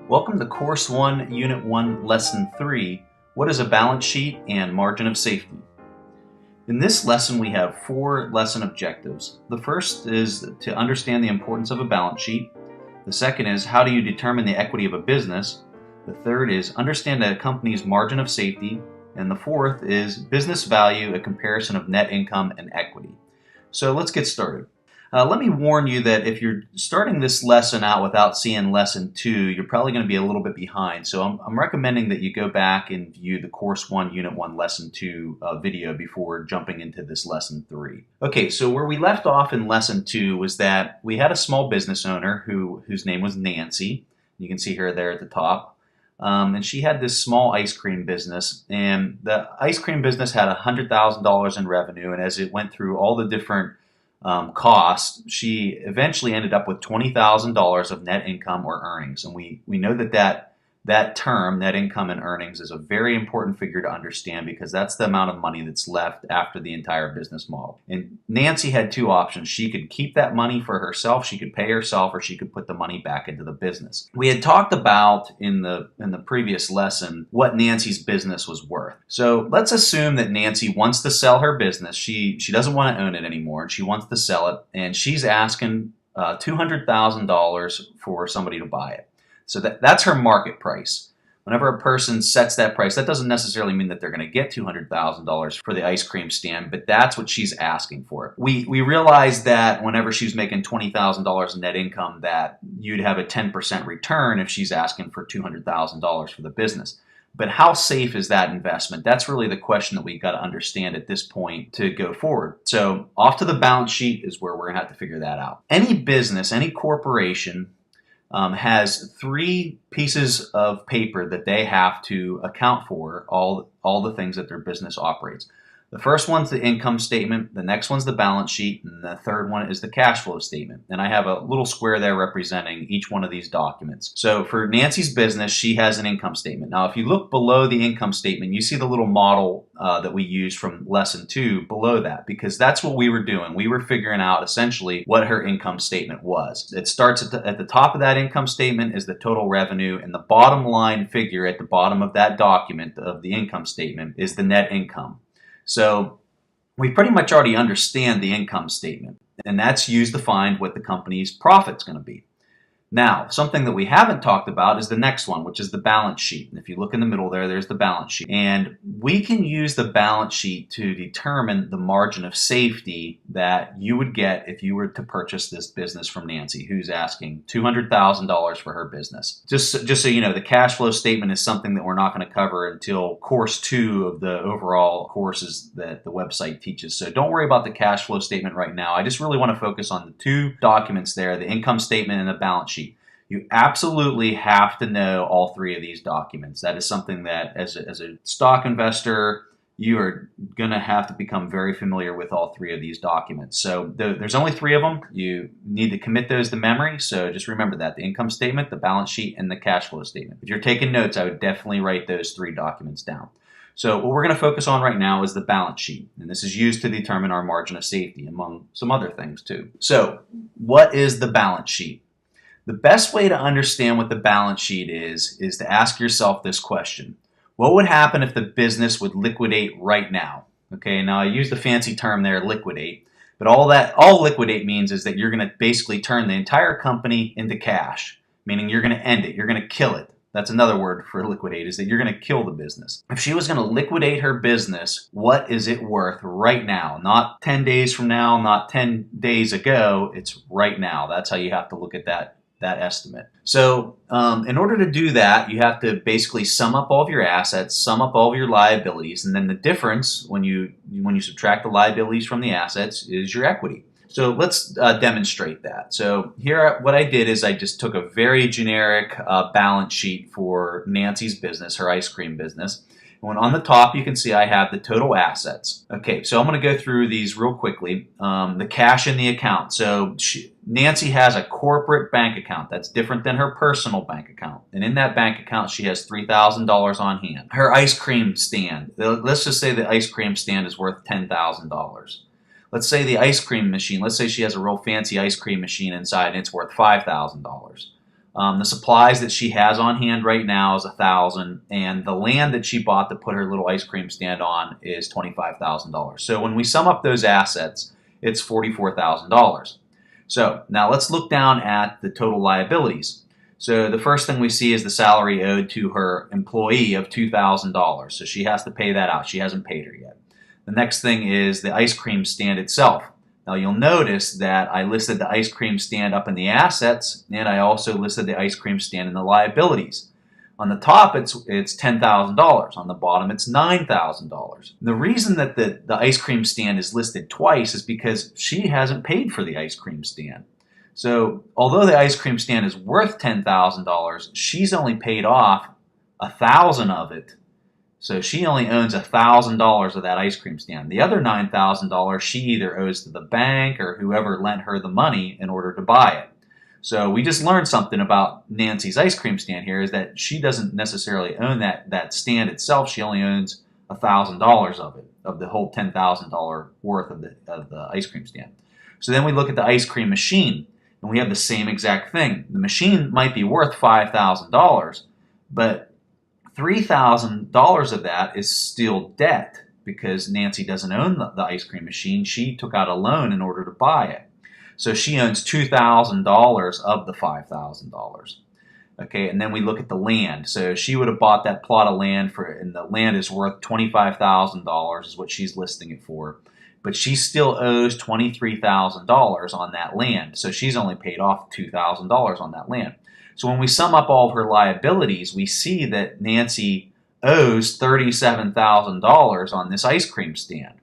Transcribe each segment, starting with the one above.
Welcome to Course 1, Unit 1, Lesson 3, What is a Balance Sheet and Margin of Safety? In this lesson we have 4 lesson objectives. The first is to understand the importance of a balance sheet. The second is how do you determine the equity of a business. The third is understand a company's margin of safety. And the fourth is business value, a comparison of net income and equity. So let's get started. Let me warn you that if you're starting this lesson out without seeing Lesson 2, you're probably going to be a little bit behind. So I'm recommending that you go back and view the Course 1, Unit 1, Lesson 2 video before jumping into this Lesson 3. Okay, so where we left off in Lesson 2 was that we had a small business owner whose name was Nancy. You can see her there at the top. And she had this small ice cream business, and the ice cream business had $100,000 in revenue, and as it went through all the different costs, she eventually ended up with $20,000 of net income or earnings. And we know that term, net income and earnings, is a very important figure to understand because that's the amount of money that's left after the entire business model. And Nancy had 2 options. She could keep that money for herself, she could pay herself, or she could put the money back into the business. We had talked about in the previous lesson what Nancy's business was worth. So let's assume that Nancy wants to sell her business. She doesn't want to own it anymore, and she wants to sell it, and she's asking $200,000 for somebody to buy it. So that's her market price. Whenever a person sets that price, that doesn't necessarily mean that they're going to get $200,000 for the ice cream stand, but that's what she's asking for. We realized that whenever she's making $20,000 in net income, that you'd have a 10% return if she's asking for $200,000 for the business. But how safe is that investment? That's really the question that we've got to understand at this point to go forward. So off to the balance sheet is where we're going to have to figure that out. Any business, any corporation has 3 pieces of paper that they have to account for all the things that their business operates. The first one's the income statement, the next one's the balance sheet, and the third one is the cash flow statement. And I have a little square there representing each one of these documents. So for Nancy's business, she has an income statement. Now, if you look below the income statement, you see the little model that we used from Lesson 2 below that, because that's what we were doing. We were figuring out essentially what her income statement was. It starts at the top of that income statement is the total revenue, and the bottom line figure at the bottom of that document of the income statement is the net income. So we pretty much already understand the income statement, and that's used to find what the company's profit's going to be. Now, something that we haven't talked about is the next one, which is the balance sheet. And if you look in the middle there, there's the balance sheet. And we can use the balance sheet to determine the margin of safety that you would get if you were to purchase this business from Nancy, who's asking $200,000 for her business. Just so you know, the cash flow statement is something that we're not going to cover until Course 2 of the overall courses that the website teaches. So don't worry about the cash flow statement right now. I just really want to focus on the 2 documents there, the income statement and the balance sheet. You absolutely have to know all 3 of these documents. That is something that as a stock investor, you are going to have to become very familiar with all 3 of these documents. So there's only 3 of them. You need to commit those to memory. So just remember that, the income statement, the balance sheet, and the cash flow statement. If you're taking notes, I would definitely write those 3 documents down. So what we're going to focus on right now is the balance sheet. And this is used to determine our margin of safety, among some other things too. So what is the balance sheet? The best way to understand what the balance sheet is to ask yourself this question. What would happen if the business would liquidate right now? Okay, now I use the fancy term there, liquidate, but all liquidate means is that you're going to basically turn the entire company into cash, meaning you're going to end it, you're going to kill it. That's another word for liquidate, is that you're going to kill the business. If she was going to liquidate her business, what is it worth right now? Not 10 days from now, not 10 days ago, it's right now. That's how you have to look at that estimate. So in order to do that, you have to basically sum up all of your assets, sum up all of your liabilities, and then the difference when you subtract the liabilities from the assets is your equity. So let's demonstrate that. So here what I did is I just took a very generic balance sheet for Nancy's business, her ice cream business. And on the top, you can see I have the total assets. Okay, so I'm going to go through these real quickly. The cash in the account. So Nancy has a corporate bank account that's different than her personal bank account. And in that bank account, she has $3,000 on hand. Her ice cream stand, let's just say the ice cream stand is worth $10,000. Let's say the ice cream machine, let's say she has a real fancy ice cream machine inside and it's worth $5,000. The supplies that she has on hand right now is $1,000, and the land that she bought to put her little ice cream stand on is $25,000. So when we sum up those assets, it's $44,000. So now let's look down at the total liabilities. So the first thing we see is the salary owed to her employee of $2,000. So she has to pay that out. She hasn't paid her yet. The next thing is the ice cream stand itself. Now you'll notice that I listed the ice cream stand up in the assets, and I also listed the ice cream stand in the liabilities. On the top, it's $10,000. On the bottom, it's $9,000. The reason that the ice cream stand is listed twice is because she hasn't paid for the ice cream stand. So although the ice cream stand is worth $10,000, she's only paid off $1,000 of it. So she only owns $1,000 of that ice cream stand. The other $9,000 she either owes to the bank or whoever lent her the money in order to buy it. So we just learned something about Nancy's ice cream stand here, is that she doesn't necessarily own that stand itself. She only owns $1,000 of it, of the whole $10,000 worth of the ice cream stand. So then we look at the ice cream machine, and we have the same exact thing. The machine might be worth $5,000, but $3,000 of that is still debt because Nancy doesn't own the ice cream machine. She took out a loan in order to buy it. So she owns $2,000 of the $5,000. Okay, and then we look at the land. So she would have bought that plot of land and the land is worth $25,000 is what she's listing it for. But she still owes $23,000 on that land. So she's only paid off $2,000 on that land. So when we sum up all of her liabilities, we see that Nancy owes $37,000 on this ice cream stand.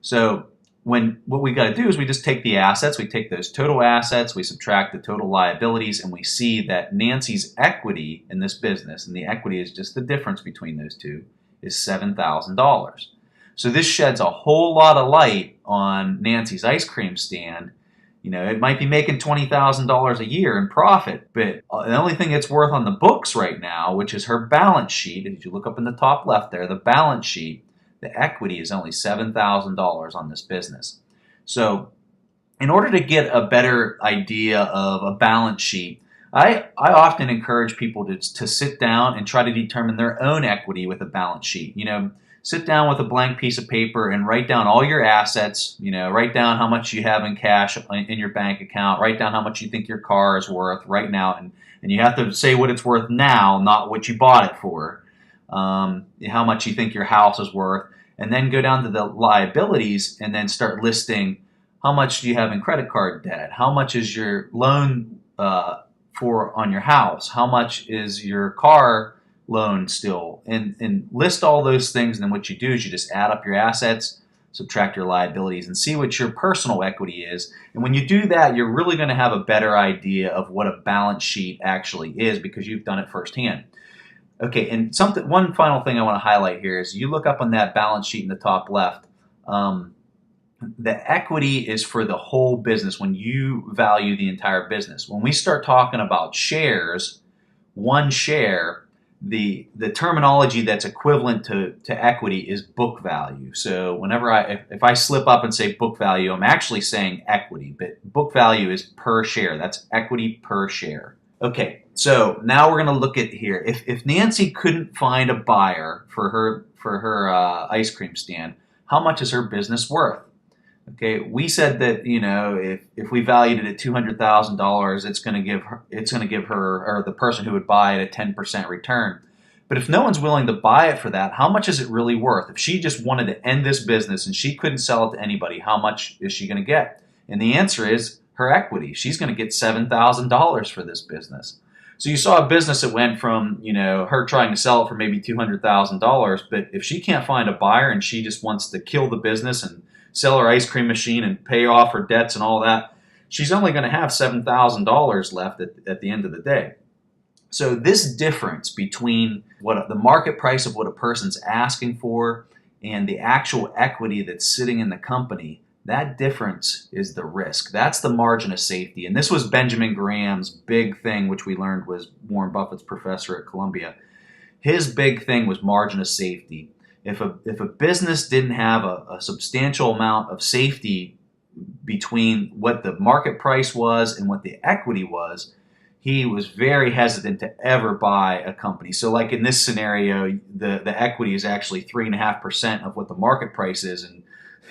So what we got to do is we just take the assets, we take those total assets, we subtract the total liabilities, and we see that Nancy's equity in this business, and the equity is just the difference between those two, is $7,000. So this sheds a whole lot of light on Nancy's ice cream stand. You know, it might be making $20,000 a year in profit, but the only thing it's worth on the books right now, which is her balance sheet, if you look up in the top left there, the balance sheet, the equity is only $7,000 on this business. So in order to get a better idea of a balance sheet, I often encourage people to sit down and try to determine their own equity with a balance sheet. You know, sit down with a blank piece of paper and write down all your assets. You know, write down how much you have in cash in your bank account. Write down how much you think your car is worth right now. And you have to say what it's worth now, not what you bought it for. How much you think your house is worth. And then go down to the liabilities and then start listing how much do you have in credit card debt? How much is your loan on your house? How much is your car loan still, and list all those things. And then what you do is you just add up your assets, subtract your liabilities, and see what your personal equity is. And when you do that, you're really going to have a better idea of what a balance sheet actually is because you've done it firsthand. Okay, and one final thing I want to highlight here is you look up on that balance sheet in the top left. The equity is for the whole business when you value the entire business. When we start talking about shares, one share, the terminology that's equivalent to equity is book value. So whenever if I slip up and say book value, I'm actually saying equity, but book value is per share. That's equity per share. Okay, so now we're going to look at here. If Nancy couldn't find a buyer for her ice cream stand, how much is her business worth? Okay, we said that, you know, if we valued it at $200,000, it's going to give her or the person who would buy it a 10% return. But if no one's willing to buy it for that, how much is it really worth? If she just wanted to end this business and she couldn't sell it to anybody, how much is she going to get? And the answer is her equity. She's going to get $7,000 for this business. So you saw a business that went from, you know, her trying to sell it for maybe $200,000, but if she can't find a buyer and she just wants to kill the business and sell her ice cream machine and pay off her debts and all that, she's only going to have $7,000 left at the end of the day. So this difference between what the market price of what a person's asking for and the actual equity that's sitting in the company, that difference is the risk. That's the margin of safety. And this was Benjamin Graham's big thing, which we learned was Warren Buffett's professor at Columbia. His big thing was margin of safety. If a business didn't have a substantial amount of safety between what the market price was and what the equity was, he was very hesitant to ever buy a company. So like in this scenario, the equity is actually 3.5% of what the market price is, and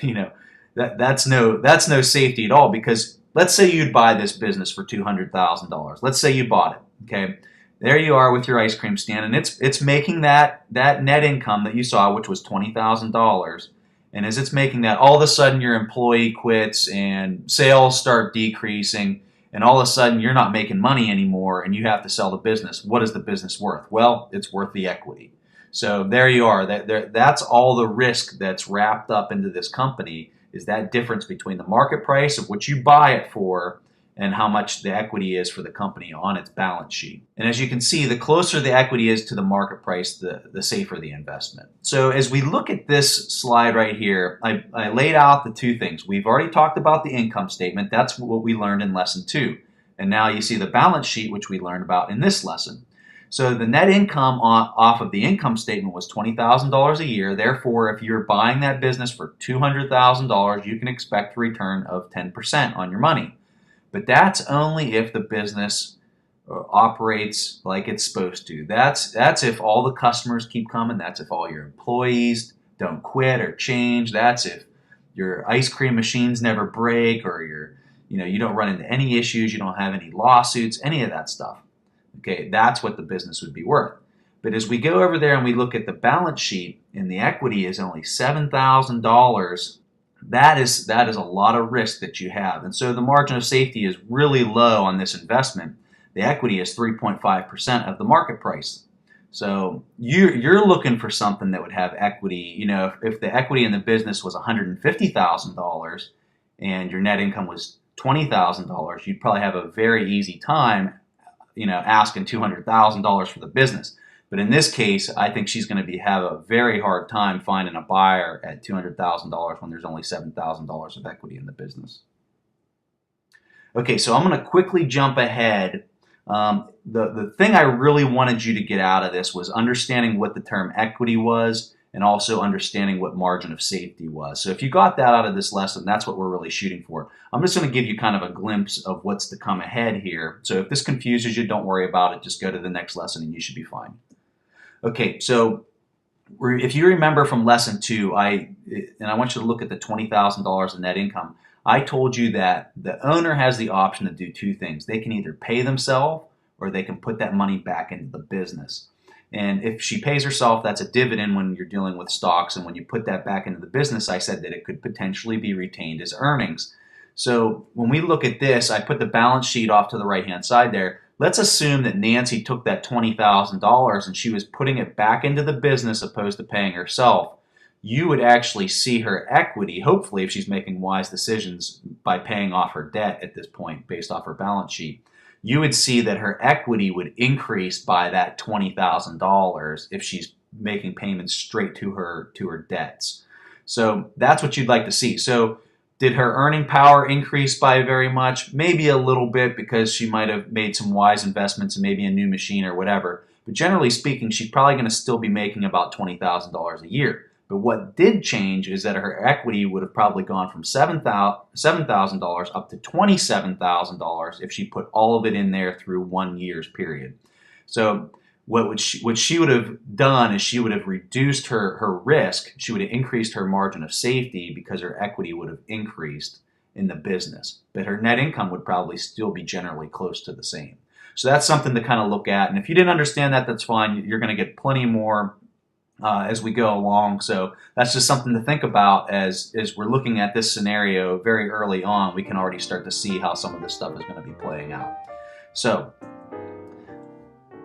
you know that's no safety at all, because let's say you'd buy this business for $200,000. Let's say you bought it. Okay, there you are with your ice cream stand, and it's making that net income that you saw, which was $20,000. And as it's making that, all of a sudden your employee quits and sales start decreasing, and all of a sudden you're not making money anymore and you have to sell the business. What is the business worth? Well, it's worth the equity. So there you are. That's all the risk that's wrapped up into this company, is that difference between the market price of what you buy it for and how much the equity is for the company on its balance sheet. And as you can see, the closer the equity is to the market price, the safer the investment. So as we look at this slide right here, I laid out the two things. We've already talked about the income statement. That's what we learned in lesson 2. And now you see the balance sheet, which we learned about in this lesson. So the net income off of the income statement was $20,000 a year. Therefore, if you're buying that business for $200,000, you can expect a return of 10% on your money. But that's only if the business operates like it's supposed to. That's if all the customers keep coming. That's if all your employees don't quit or change. That's if your ice cream machines never break, or you don't run into any issues, you don't have any lawsuits, any of that stuff. Okay, that's what the business would be worth. But as we go over there and we look at the balance sheet, and the equity is only $7,000, that is a lot of risk that you have. And so the margin of safety is really low on this investment. The equity is 3.5% of the market price. So you're looking for something that would have equity. If the equity in the business was $150,000 and your net income was $20,000, you'd probably have a very easy time, asking $200,000 for the business. But in this case, I think she's going to have a very hard time finding a buyer at $200,000 when there's only $7,000 of equity in the business. Okay, so I'm going to quickly jump ahead. The thing I really wanted you to get out of this was understanding what the term equity was, and also understanding what margin of safety was. So if you got that out of this lesson, that's what we're really shooting for. I'm just going to give you kind of a glimpse of what's to come ahead here. So if this confuses you, don't worry about it. Just go to the next lesson and you should be fine. Okay, so if you remember from lesson 2, I want you to look at the $20,000 in net income. I told you that the owner has the option to do two things. They can either pay themselves, or they can put that money back into the business. And if she pays herself, that's a dividend when you're dealing with stocks. And when you put that back into the business, I said that it could potentially be retained as earnings. So when we look at this, I put the balance sheet off to the right-hand side there. Let's assume that Nancy took that $20,000 and she was putting it back into the business opposed to paying herself. You would actually see her equity, hopefully, if she's making wise decisions by paying off her debt at this point based off her balance sheet. You would see that her equity would increase by that $20,000 if she's making payments straight to her debts. So that's what you'd like to see. So did her earning power increase by very much? Maybe a little bit, because she might have made some wise investments in maybe a new machine or whatever. But generally speaking, she's probably going to still be making about $20,000 a year. But what did change is that her equity would have probably gone from $7,000 up to $27,000 if she put all of it in there through 1 year's period. So what she would have done is she would have reduced her risk. She would have increased her margin of safety because her equity would have increased in the business. But her net income would probably still be generally close to the same. So that's something to kind of look at. And if you didn't understand that, that's fine. You're going to get plenty more as we go along. So that's just something to think about as we're looking at this scenario very early on. We can already start to see how some of this stuff is going to be playing out. So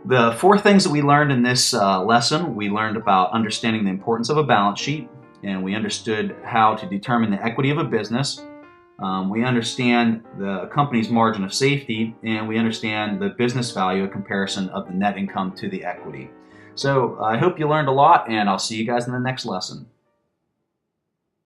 the 4 things that we learned in this lesson, we learned about understanding the importance of a balance sheet, and we understood how to determine the equity of a business. We understand the company's margin of safety, and we understand the business value, a comparison of the net income to the equity. So I hope you learned a lot, and I'll see you guys in the next lesson.